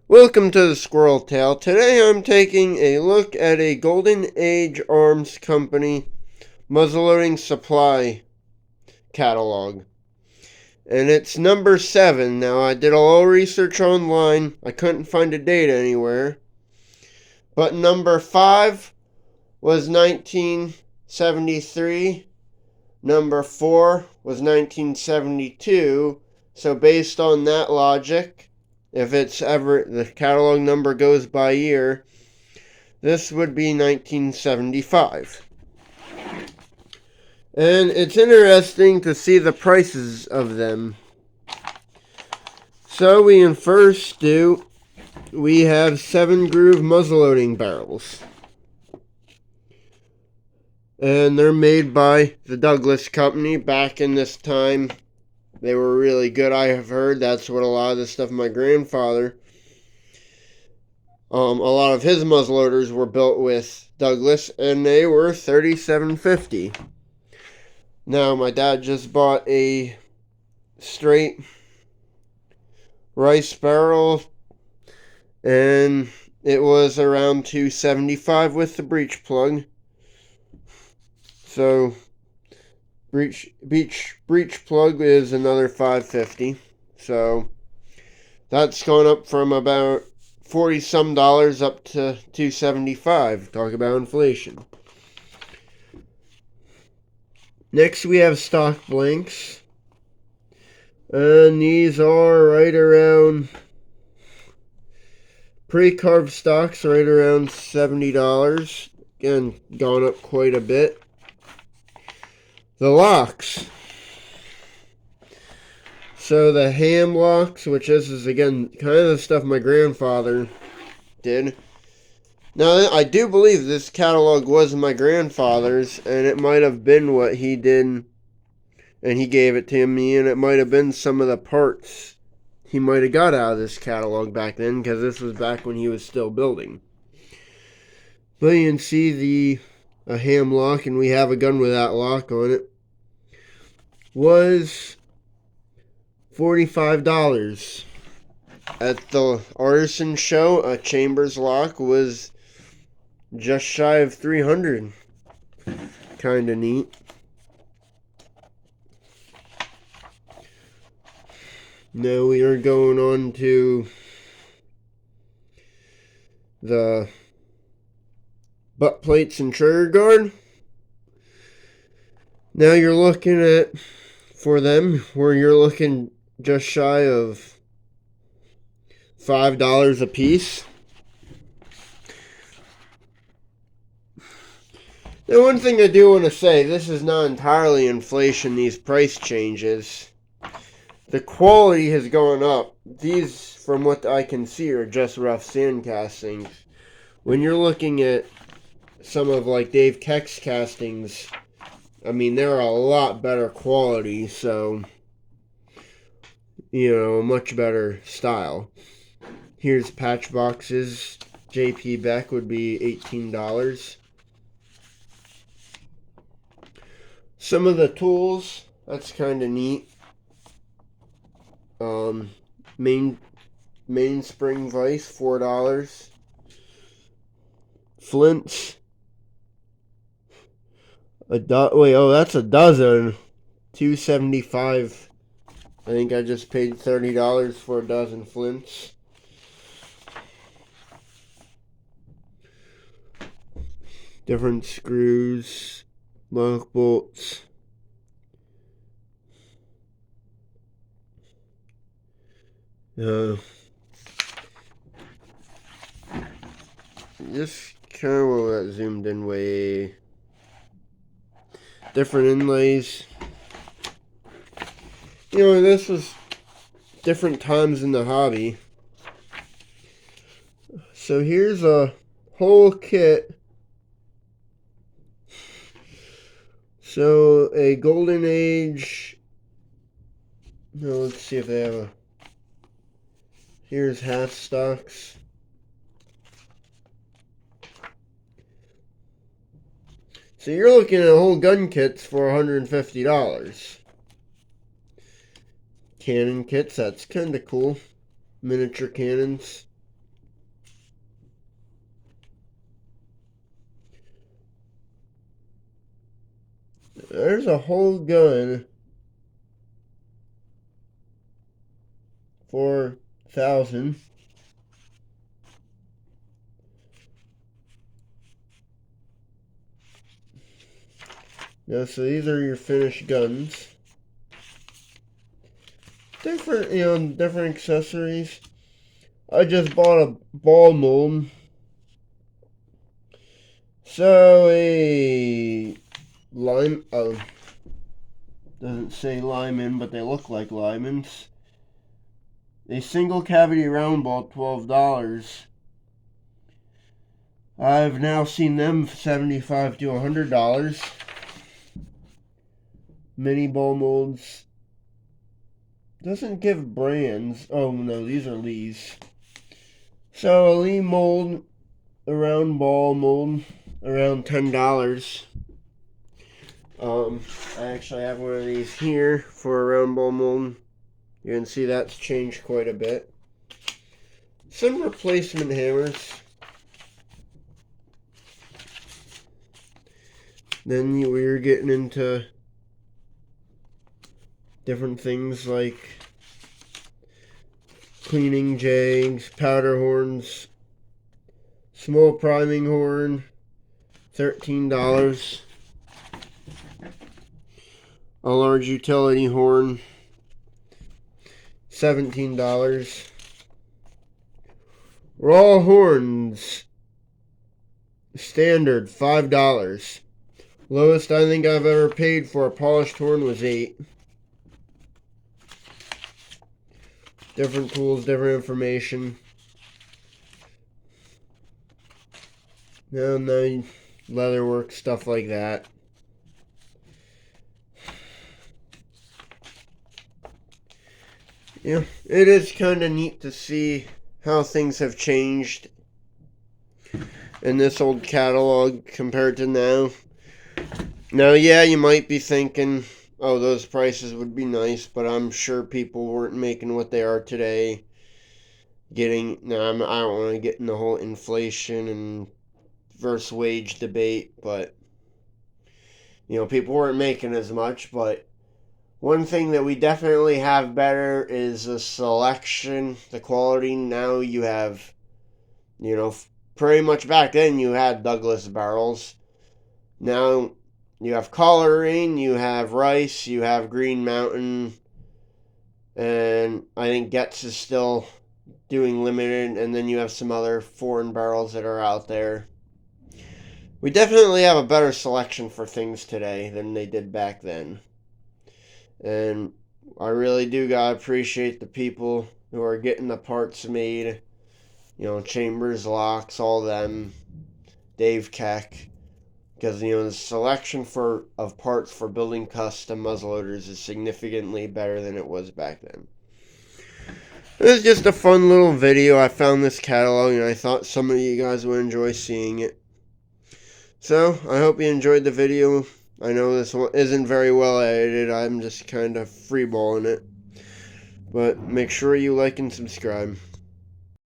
Welcome to the Squirrel Tale. Today I'm taking a look at a Golden Age Arms Company muzzleloading supply catalog. And it's number 7. Now, I did a little research online. I couldn't find the date anywhere. But number 5 was 1973. Number 4 was 1972. So based on that logic, if it's ever the catalog number goes by year, this would be 1975. And it's interesting to see the prices of them. So we have 7-groove muzzleloading barrels. And they're made by the Douglas Company. Back in this time, they were really good, I have heard. That's what a lot of the stuff my grandfather, a lot of his muzzleloaders were built with Douglas, and they were $37.50. Now, my dad just bought a straight rice barrel, and it was around $275 with the breech plug. So breech plug is another $5.50. So that's going up from about $40 some up to $275. Talk about inflation. Next we have stock blanks. And these are right around, pre-carved stocks right around $70. Again, gone up quite a bit. The locks. So the ham locks, which this is again kind of the stuff my grandfather did. Now, I do believe this catalog was my grandfather's, and it might have been what he did, and he gave it to me, and it might have been some of the parts he might have got out of this catalog back then, because this was back when he was still building. But you can see a ham lock, and we have a gun with that lock on it, was $45. At the artisan show, a Chambers lock was just shy of $300. Kinda neat. Now we are going on to the butt plates and trigger guard. Now you're looking at, for them, where you're looking just shy of $5 a piece. Now, one thing I do want to say, this is not entirely inflation, these price changes. The quality has gone up. These, from what I can see, are just rough sand castings. When you're looking at some of like Dave Keck's castings, I mean, they're a lot better quality, so, much better style. Here's patch boxes. JP Beck would be $18. Some of the tools, that's kind of neat. Mainspring vise, $4. Flints. That's a dozen. $2.75. I think I just paid $30 for a dozen flints. Different screws, lock bolts. Just kind of will that zoomed in way. Different inlays. This was different times in the hobby. So here's a whole kit. So a Golden Age. Now let's see if they have a. Here's half stocks. So you're looking at whole gun kits for $150. Cannon kits, that's kind of cool. Miniature cannons. There's a whole gun for 1,000. Yeah, so these are your finished guns. Different, different accessories. I just bought a ball mold. So a lime, doesn't say lineman, but they look like limans. A single cavity round ball, $12. I've now seen them $75 to $100. Mini ball molds. Doesn't give brands. Oh no, these are Lee's. So a Lee mold, a round ball mold, around $10. I actually have one of these here for a round ball mold. You can see that's changed quite a bit. Some replacement hammers. Then we're getting into different things like cleaning jigs, powder horns, small priming horn, $13. A large utility horn, $17. Raw horns, standard, $5. Lowest I think I've ever paid for a polished horn was $8. Different tools, different information. And the leatherwork, stuff like that. Yeah, it is kind of neat to see how things have changed in this old catalog compared to now. Now, yeah, you might be thinking, oh, those prices would be nice, but I'm sure people weren't making what they are today. I don't want to get in the whole inflation and versus wage debate, but, people weren't making as much, but one thing that we definitely have better is the selection, the quality. Now you have, pretty much back then you had Douglas barrels. Now you have Coleraine, you have Rice, you have Green Mountain, and I think Getz is still doing limited, and then you have some other foreign barrels that are out there. We definitely have a better selection for things today than they did back then. And I really do gotta appreciate the people who are getting the parts made. Chambers, Locks, all them. Dave Keck. Because, the selection of parts for building custom muzzleloaders is significantly better than it was back then. It was just a fun little video. I found this catalog and I thought some of you guys would enjoy seeing it. So, I hope you enjoyed the video. I know this one isn't very well edited. I'm just kind of freeballing it. But make sure you like and subscribe.